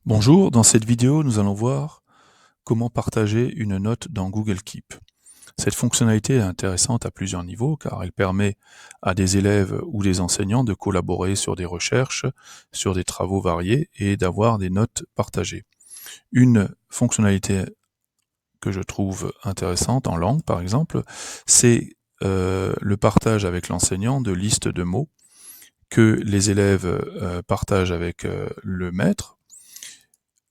Bonjour, dans cette vidéo, nous allons voir comment partager une note dans Google Keep. Cette fonctionnalité est intéressante à plusieurs niveaux car elle permet à des élèves ou des enseignants de collaborer sur des recherches, sur des travaux variés et d'avoir des notes partagées. Une fonctionnalité que je trouve intéressante en langue par exemple, c'est le partage avec l'enseignant de listes de mots que les élèves partagent avec le maître.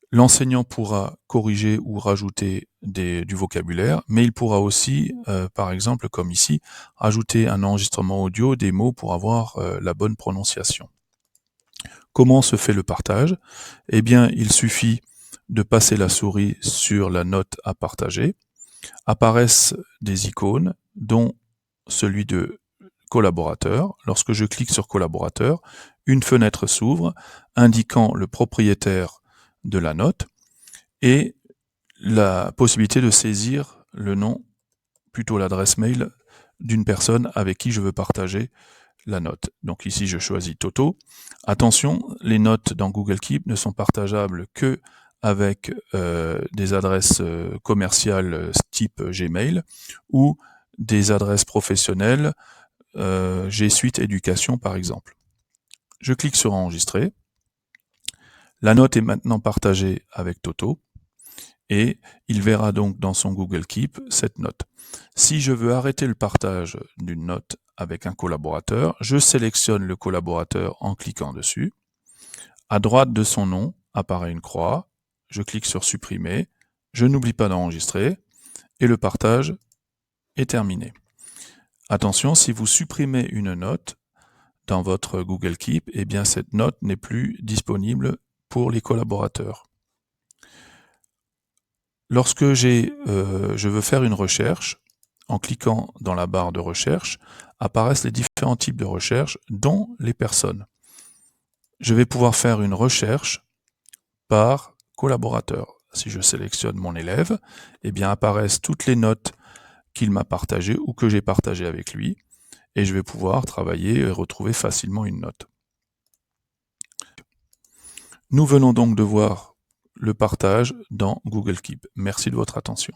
L'enseignant pourra corriger ou rajouter du vocabulaire, mais il pourra aussi, par exemple, comme ici, ajouter un enregistrement audio des mots pour avoir la bonne prononciation. Comment se fait le partage? Eh bien, il suffit de passer la souris sur la note à partager. Apparaissent des icônes, dont celui de collaborateur. Lorsque je clique sur collaborateur, une fenêtre s'ouvre indiquant le propriétaire de la note et la possibilité de saisir le nom, plutôt l'adresse mail d'une personne avec qui je veux partager la note. Donc ici je choisis Toto. Attention, les notes dans Google Keep ne sont partageables que avec des adresses commerciales type Gmail ou des adresses professionnelles G Suite Éducation par exemple. Je clique sur enregistrer. La note est maintenant partagée avec Toto et il verra donc dans son Google Keep cette note. Si je veux arrêter le partage d'une note avec un collaborateur, je sélectionne le collaborateur en cliquant dessus. À droite de son nom apparaît une croix, je clique sur supprimer, je n'oublie pas d'enregistrer et le partage est terminé. Attention, si vous supprimez une note dans votre Google Keep, eh bien cette note n'est plus disponible pour les collaborateurs. Lorsque je veux faire une recherche, en cliquant dans la barre de recherche, apparaissent les différents types de recherches, dont les personnes. Je vais pouvoir faire une recherche par collaborateur. Si je sélectionne mon élève, eh bien apparaissent toutes les notes qu'il m'a partagées ou que j'ai partagées avec lui, et je vais pouvoir travailler et retrouver facilement une note. Nous venons donc de voir le partage dans Google Keep. Merci de votre attention.